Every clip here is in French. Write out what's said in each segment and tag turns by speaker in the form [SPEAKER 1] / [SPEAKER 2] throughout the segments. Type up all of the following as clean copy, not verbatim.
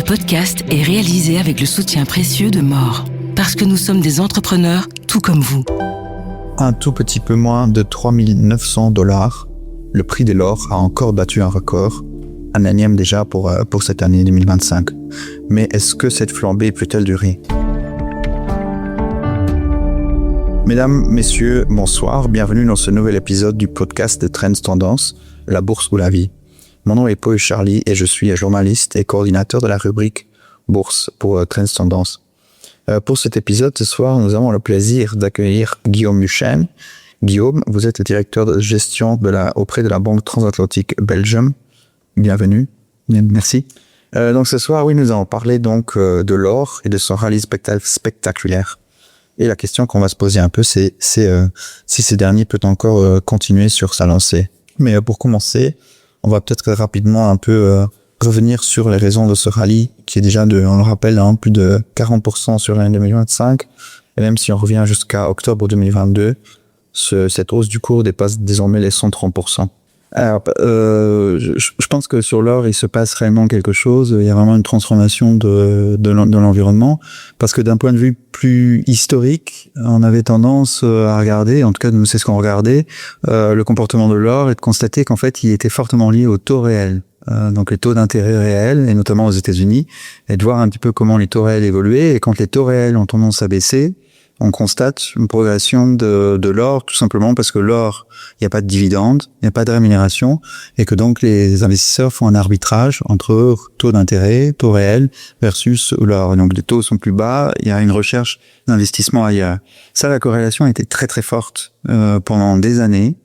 [SPEAKER 1] podcast est réalisé avec le soutien précieux de More. Parce que nous sommes des entrepreneurs tout comme vous.
[SPEAKER 2] Un tout petit peu moins de 3 900 $. Le prix de l'or a encore battu un record, un énième déjà pour cette année 2025. Mais est-ce que cette flambée peut-elle durer ? Mesdames, messieurs, bonsoir, bienvenue dans ce nouvel épisode du podcast de Trends Tendance, la bourse ou la vie. Mon nom est Paul Charlie et je suis journaliste et coordinateur de la rubrique Bourse pour Trends Tendance. Pour cet épisode, ce soir, nous avons le plaisir d'accueillir Guillaume Muchen. Guillaume, vous êtes le directeur de gestion auprès de la Banque Transatlantique Belgium. Bienvenue. Merci. Donc ce soir, oui, nous allons parler donc de l'or et de son rallye spectaculaire. Et la question qu'on va se poser un peu, c'est si ce dernier peut encore continuer sur sa lancée. Mais pour commencer, on va peut-être rapidement un peu revenir sur les raisons de ce rallye, qui est déjà on le rappelle, plus de 40% sur l'année 2025. Et même si on revient jusqu'à octobre 2022, cette hausse du cours dépasse désormais les 130%. Alors, je pense que sur l'or, il se passe réellement quelque chose. Il y a vraiment une transformation de l'environnement, parce que d'un point de vue plus historique, on avait tendance à regarder, en tout cas nous c'est ce qu'on regardait, le comportement de l'or et de constater qu'en fait il était fortement lié au taux réel. Donc les taux d'intérêt réels, et notamment aux États-Unis, et de voir un petit peu comment les taux réels évoluaient. Et quand les taux réels ont tendance à baisser, on constate une progression de l'or, tout simplement parce que l'or, il n'y a pas de dividende, il n'y a pas de rémunération, et que donc les investisseurs font un arbitrage entre taux d'intérêt, taux réel, versus l'or. Donc les taux sont plus bas, il y a une recherche d'investissement ailleurs. Ça, la corrélation était très très forte pendant des années,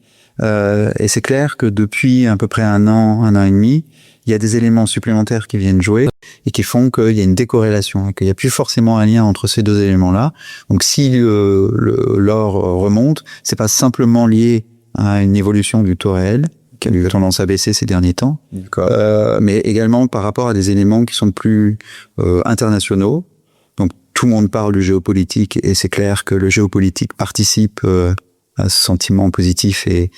[SPEAKER 2] et c'est clair que depuis à peu près un an et demi, il y a des éléments supplémentaires qui viennent jouer et qui font qu'il y a une décorrélation, et qu'il n'y a plus forcément un lien entre ces deux éléments-là. Donc si l'or remonte, c'est pas simplement lié à une évolution du taux réel, qui a eu tendance à baisser ces derniers temps, mais également par rapport à des éléments qui sont plus internationaux. Donc tout le monde parle du géopolitique, et c'est clair que le géopolitique participe à ce sentiment positif, et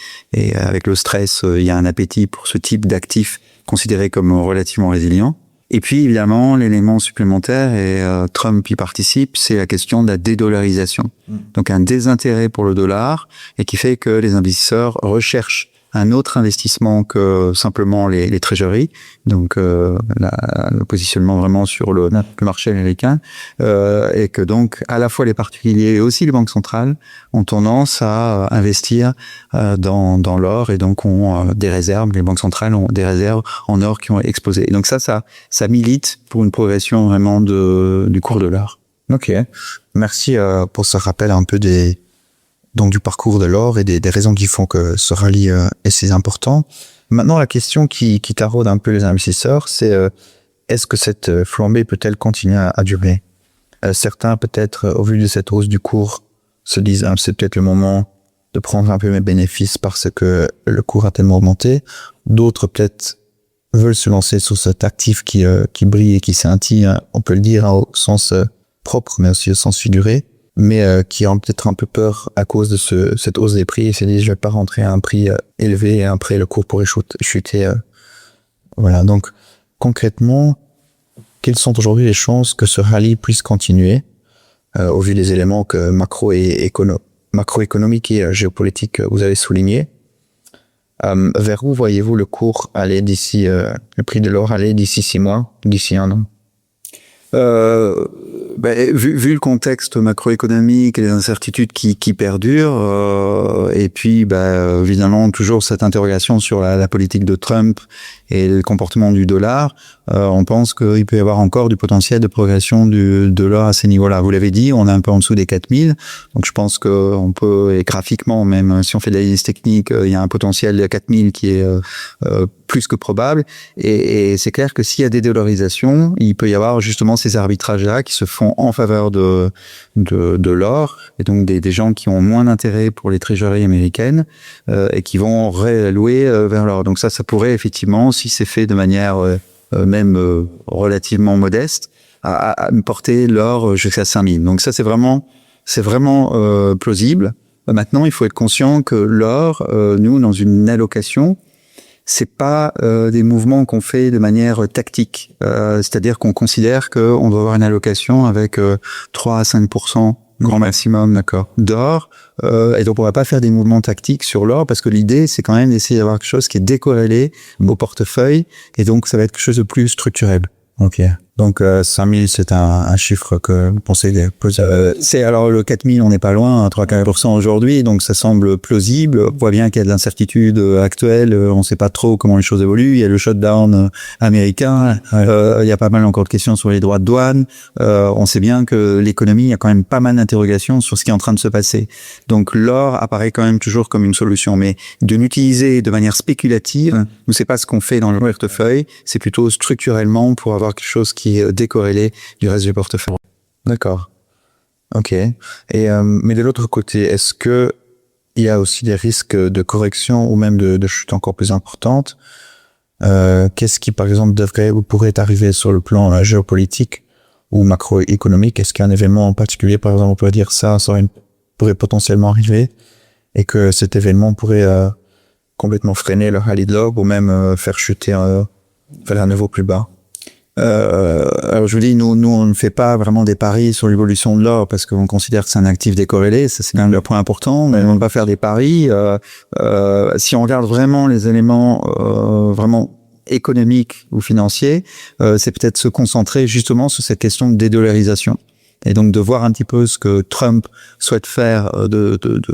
[SPEAKER 2] avec le stress, il y a un appétit pour ce type d'actifs considéré comme relativement résilient. Et puis évidemment, l'élément supplémentaire, et Trump y participe, c'est la question de la dédollarisation. Donc un désintérêt pour le dollar, et qui fait que les investisseurs recherchent un autre investissement que simplement les trésoreries, donc le positionnement vraiment sur le marché américain, et que donc à la fois les particuliers et aussi les banques centrales ont tendance à investir dans l'or, et donc ont des réserves. Les banques centrales ont des réserves en or qui ont explosé. Et donc ça milite pour une progression vraiment du cours de l'or. Ok, merci pour ce rappel un peu du parcours de l'or et des raisons qui font que ce rallye est si important. Maintenant, la question qui taraude un peu les investisseurs, c'est est-ce que cette flambée peut-elle continuer à durer ? Certains, peut-être, au vu de cette hausse du cours, se disent c'est peut-être le moment de prendre un peu mes bénéfices parce que le cours a tellement augmenté. D'autres, peut-être, veulent se lancer sur cet actif qui brille et qui scintille, on peut le dire au sens propre, mais aussi au sens figuré, mais qui ont peut-être un peu peur à cause de cette hausse des prix, et se disent je vais pas rentrer à un prix élevé et après le cours pourrait chuter. Voilà, donc concrètement, quelles sont aujourd'hui les chances que ce rallye puisse continuer au vu des éléments que macroéconomiques et géopolitiques vous avez soulignés? Vers où voyez-vous le cours aller d'ici, le prix de l'or aller d'ici 6 mois, d'ici 1 an?
[SPEAKER 3] Vu le contexte macroéconomique et les incertitudes qui perdurent, et puis évidemment toujours cette interrogation sur la politique de Trump et le comportement du dollar, on pense qu'il peut y avoir encore du potentiel de progression de l'or à ces niveaux-là. Vous l'avez dit, on est un peu en dessous des 4000, donc je pense qu'on peut, et graphiquement même, si on fait de l'analyse technique, il y a un potentiel de 4000 qui est plus que probable, et c'est clair que s'il y a des dédollarisations, il peut y avoir justement ces arbitrages-là qui se font en faveur de l'or, et donc des gens qui ont moins d'intérêt pour les trésoreries américaines, et qui vont réallouer vers l'or. Donc ça pourrait effectivement, si c'est fait de manière même relativement modeste, à porter l'or jusqu'à 5000. Donc ça c'est vraiment plausible. Maintenant, il faut être conscient que l'or, nous, dans une allocation, c'est pas des mouvements qu'on fait de manière tactique. C'est-à-dire qu'on considère qu'on doit avoir une allocation avec 3 à 5% grand maximum, d'accord, d'or. Et donc on va pas faire des mouvements tactiques sur l'or parce que l'idée c'est quand même d'essayer d'avoir quelque chose qui est décorrélé au portefeuille et donc ça va être quelque chose de plus structurel.
[SPEAKER 2] Ok. Donc 5000, c'est un chiffre que vous pensez
[SPEAKER 3] c'est alors le 4000, on n'est pas loin, 3-4% aujourd'hui, donc ça semble plausible. On voit bien qu'il y a de l'incertitude actuelle, on ne sait pas trop comment les choses évoluent. Il y a le shutdown américain, il y a pas mal encore de questions sur les droits de douane. On sait bien que l'économie, il y a quand même pas mal d'interrogations sur ce qui est en train de se passer. Donc l'or apparaît quand même toujours comme une solution, mais de l'utiliser de manière spéculative, nous c'est pas ce qu'on fait dans le portefeuille, c'est plutôt structurellement pour avoir quelque chose qui est décorrélé du reste du portefeuille.
[SPEAKER 2] D'accord. Ok. Et mais de l'autre côté, est-ce que il y a aussi des risques de correction ou même de chute encore plus importante? Qu'est-ce qui, par exemple, devrait ou pourrait arriver sur le plan géopolitique ou macroéconomique? Est-ce qu'il y a un événement en particulier, par exemple, on peut dire ça pourrait potentiellement arriver et que cet événement pourrait complètement freiner le rallye de l'or ou même faire chuter vers un niveau plus bas?
[SPEAKER 3] Alors je vous dis, nous on ne fait pas vraiment des paris sur l'évolution de l'or parce qu'on considère que c'est un actif décorrélé, ça c'est quand même le point important, mais on ne va pas faire des paris. Si on regarde vraiment les éléments vraiment économiques ou financiers, c'est peut-être se concentrer justement sur cette question de dédollarisation. Et donc de voir un petit peu ce que Trump souhaite faire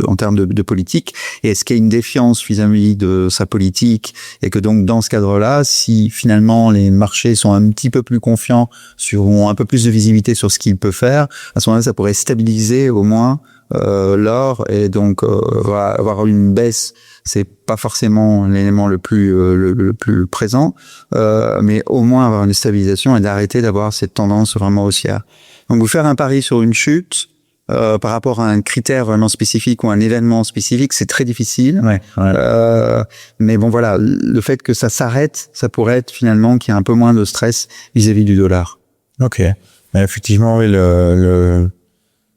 [SPEAKER 3] en termes de politique, et est-ce qu'il y a une défiance vis-à-vis de sa politique, et que donc dans ce cadre-là, si finalement les marchés sont un petit peu plus confiants, ont un peu plus de visibilité sur ce qu'il peut faire, à ce moment-là, ça pourrait stabiliser au moins l'or, et donc avoir une baisse. C'est pas forcément l'élément le plus présent, mais au moins avoir une stabilisation et d'arrêter d'avoir cette tendance vraiment haussière. Donc vous faire un pari sur une chute par rapport à un critère vraiment spécifique ou un événement spécifique, c'est très difficile.
[SPEAKER 2] Ouais.
[SPEAKER 3] Mais bon voilà, le fait que ça s'arrête, ça pourrait être finalement qu'il y a un peu moins de stress vis-à-vis du dollar.
[SPEAKER 2] Ok. Mais effectivement, oui, le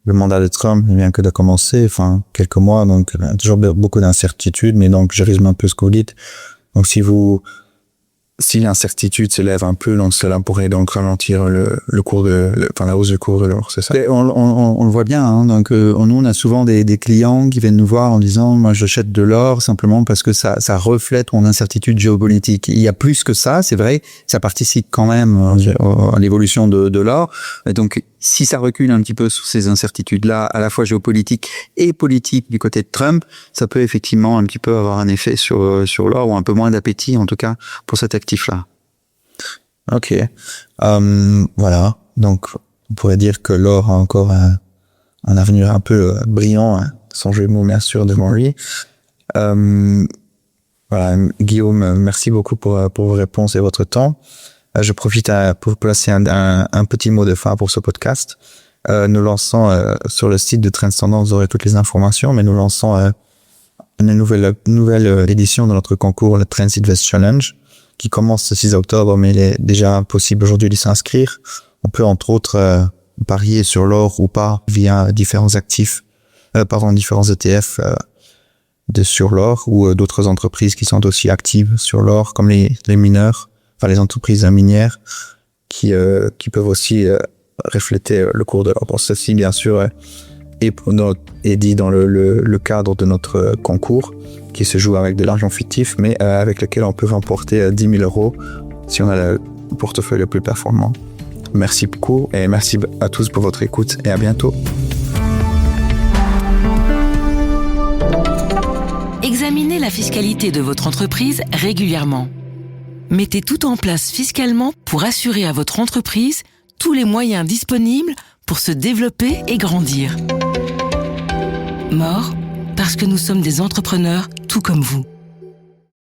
[SPEAKER 2] mandat de Trump ne vient que de commencer, enfin quelques mois, donc il y a toujours beaucoup d'incertitudes, mais donc je résume un peu ce que vous dites. Donc si l'incertitude s'élève un peu, donc cela pourrait donc ralentir le cours la hausse du cours de l'or, c'est ça?
[SPEAKER 3] On le voit bien, hein. Donc nous on a souvent des clients qui viennent nous voir en disant moi j'achète de l'or simplement parce que ça reflète mon incertitude géopolitique. Il y a plus que ça, c'est vrai, ça participe quand même à l'évolution de l'or. Et donc si ça recule un petit peu sur ces incertitudes-là, à la fois géopolitiques et politiques du côté de Trump, ça peut effectivement un petit peu avoir un effet sur l'or, ou un peu moins d'appétit en tout cas pour cet actif-là.
[SPEAKER 2] Ok. Voilà. Donc on pourrait dire que l'or a encore un avenir un peu brillant, hein, sans jeu de mots bien sûr devant lui. Voilà, Guillaume, merci beaucoup pour vos réponses et votre temps. Je profite pour placer un petit mot de fin pour ce podcast. Nous lançons sur le site de Trends Tendance, vous aurez toutes les informations, mais nous lançons une nouvelle édition de notre concours, le Trends Invest Challenge, qui commence le 6 octobre, mais il est déjà possible aujourd'hui de s'inscrire. On peut entre autres parier sur l'or ou pas via différents actifs, différents ETF sur l'or, ou d'autres entreprises qui sont aussi actives sur l'or, comme les mineurs, enfin les entreprises minières qui peuvent aussi refléter le cours de l'or. Bon, ceci bien sûr est dit dans le cadre de notre concours qui se joue avec de l'argent fictif, mais avec lequel on peut remporter 10 000 € si on a le portefeuille le plus performant. Merci beaucoup et merci à tous pour votre écoute et à bientôt.
[SPEAKER 1] Examinez la fiscalité de votre entreprise régulièrement. Mettez tout en place fiscalement pour assurer à votre entreprise tous les moyens disponibles pour se développer et grandir. More, parce que nous sommes des entrepreneurs tout comme vous.